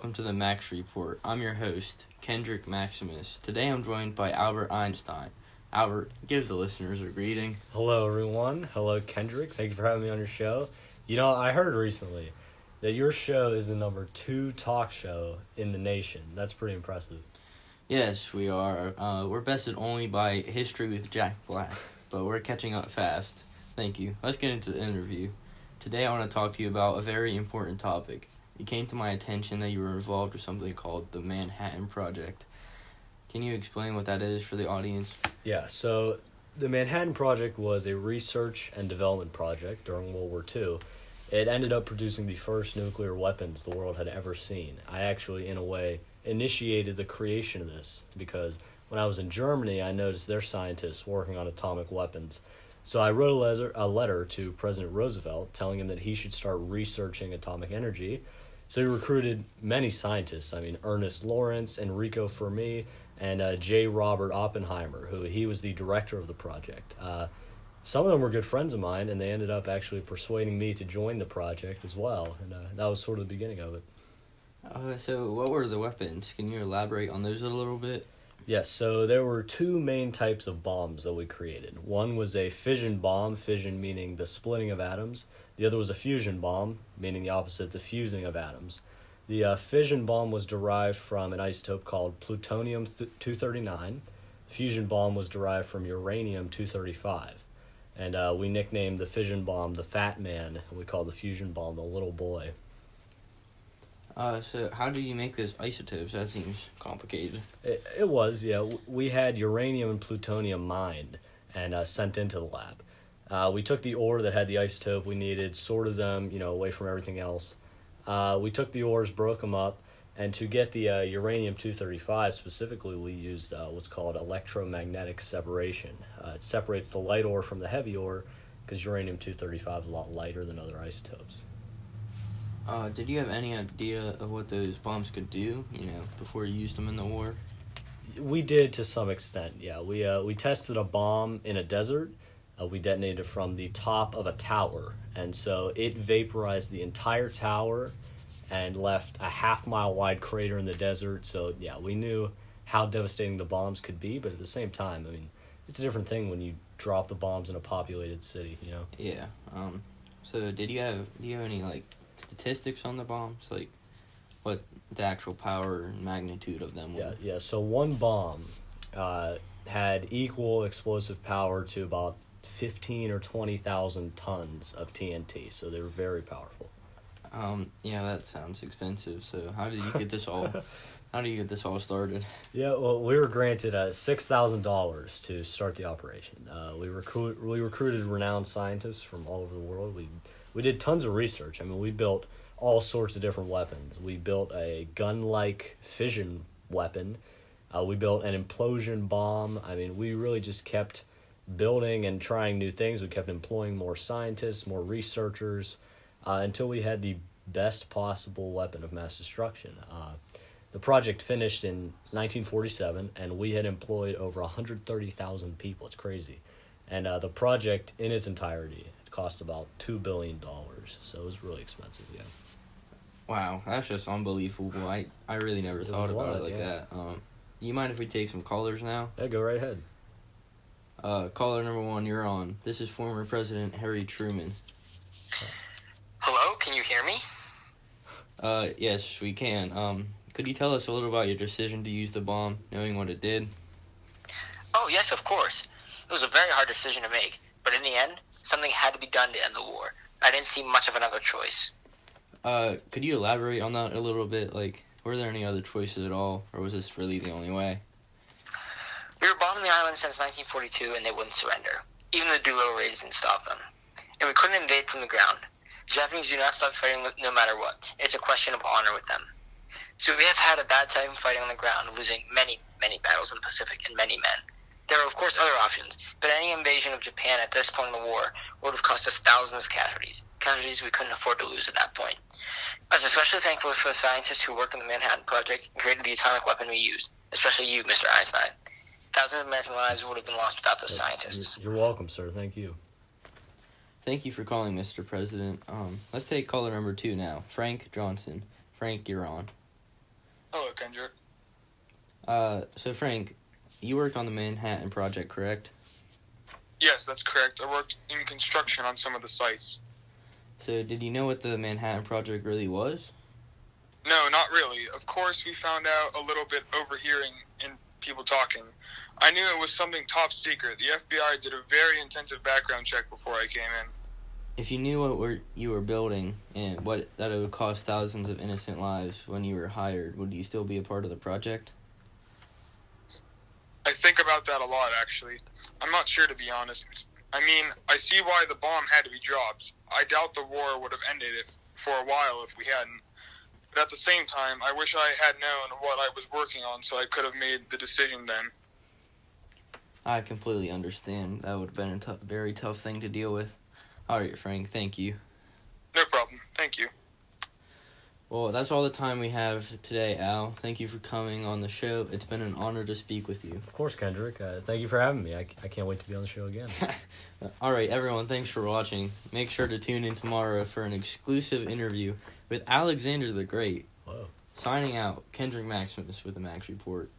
welcome to the Max Report. I'm your host, Kendrick Maximus. Today I'm joined by Albert Einstein. Albert, give the listeners a greeting. Hello, everyone. Hello, Kendrick. Thank you for having me on your show. You know, I heard recently that your show is the number 2 talk show in the nation. That's pretty impressive. Yes, we are. We're bested only by History with Jack Black, but we're catching up fast. Thank you. Let's get into the interview. Today I want to talk to you about a very important topic. It came to my attention that you were involved with something called the Manhattan Project. Can you explain what that is for the audience? Yeah, so the Manhattan Project was a research and development project during World War II. It ended up producing the first nuclear weapons the world had ever seen. I actually, in a way, initiated the creation of this because when I was in Germany, I noticed their scientists working on atomic weapons. So I wrote a letter to President Roosevelt telling him that he should start researching atomic energy. So he recruited many scientists. I mean, Ernest Lawrence, Enrico Fermi, and J. Robert Oppenheimer, who he was the director of the project. Some of them were good friends of mine, and they ended up actually persuading me to join the project as well. And that was sort of the beginning of it. So what were the weapons? Can you elaborate on those a little bit? Yes, so there were 2 main types of bombs that we created. One was a fission bomb, fission meaning the splitting of atoms. The other was a fusion bomb, meaning the opposite, the fusing of atoms. The fission bomb was derived from an isotope called plutonium-239. Fusion bomb was derived from uranium-235. And we nicknamed the fission bomb the Fat Man, and we called the fusion bomb the Little Boy. So how do you make those isotopes? That seems complicated. It was, yeah. We had uranium and plutonium mined and sent into the lab. We took the ore that had the isotope we needed, sorted them, away from everything else. We took the ores, broke them up, and to get the uranium-235 specifically, we used what's called electromagnetic separation. It separates the light ore from the heavy ore because uranium-235 is a lot lighter than other isotopes. Did you have any idea of what those bombs could do, before you used them in the war? We did to some extent, yeah. We tested a bomb in a desert. We detonated from the top of a tower, and so it vaporized the entire tower and left a half-mile wide crater in the desert. So, yeah, we knew how devastating the bombs could be, but at the same time, I mean, it's a different thing when you drop the bombs in a populated city, Yeah. So do you have any, statistics on the bombs? What the actual power and magnitude of them were? Yeah. So one bomb had equal explosive power to about 15 or 20,000 tons of TNT, so they were very powerful. Yeah, that sounds expensive. So how did you get this all? How do you get this all started? Yeah, well, we were granted $6,000 to start the operation. We recruited renowned scientists from all over the world. We did tons of research. I mean, we built all sorts of different weapons. We built a gun-like fission weapon. We built an implosion bomb. I mean, we really just kept building and trying new things. We kept employing more scientists, more researchers, until we had the best possible weapon of mass destruction. The project finished in 1947, and we had employed over 130,000 people. It's crazy. And the project in its entirety cost about $2 billion, so it was really expensive, yeah. Wow, that's just unbelievable. I really never thought about it like that. You mind if we take some callers now? Yeah, go right ahead. Caller number 1, you're on. This is former President Harry Truman. Hello, can you hear me? Yes, we can. Could you tell us a little about your decision to use the bomb, knowing what it did? Oh, yes, of course. It was a very hard decision to make, but in the end, something had to be done to end the war. I didn't see much of another choice. Could you elaborate on that a little bit? Were there any other choices at all, or was this really the only way? We were bombing the island since 1942, and they wouldn't surrender. Even the Doolittle raids didn't stop them. And we couldn't invade from the ground. The Japanese do not stop fighting no matter what. It's a question of honor with them. So we have had a bad time fighting on the ground, losing many, many battles in the Pacific and many men. There are, of course, other options, but any invasion of Japan at this point in the war would have cost us thousands of casualties we couldn't afford to lose at that point. I was especially thankful for the scientists who worked on the Manhattan Project and created the atomic weapon we used, especially you, Mr. Einstein. Thousands of American lives would have been lost without those scientists. You're welcome, sir. Thank you. Thank you for calling, Mr. President. Let's take caller number 2 now. Frank Johnson. Frank, you're on. Hello, Kendrick. So Frank, you worked on the Manhattan Project, correct? Yes, that's correct. I worked in construction on some of the sites. So did you know what the Manhattan Project really was? No, not really. Of course, we found out a little bit overhearing and people talking. I knew it was something top secret. The FBI did a very intensive background check before I came in. If you knew you were building and that it would cost thousands of innocent lives when you were hired, would you still be a part of the project? I think about that a lot, actually. I'm not sure, to be honest. I mean, I see why the bomb had to be dropped. I doubt the war would have ended it for a while if we hadn't. But at the same time, I wish I had known what I was working on so I could have made the decision then. I completely understand. That would have been a very tough thing to deal with. All right, Frank, thank you. No problem. Thank you. Well, that's all the time we have today, Al. Thank you for coming on the show. It's been an honor to speak with you. Of course, Kendrick. Thank you for having me. I can't wait to be on the show again. All right, everyone, thanks for watching. Make sure to tune in tomorrow for an exclusive interview with Alexander the Great. Whoa. Signing out, Kendrick Maximus with the Max Report.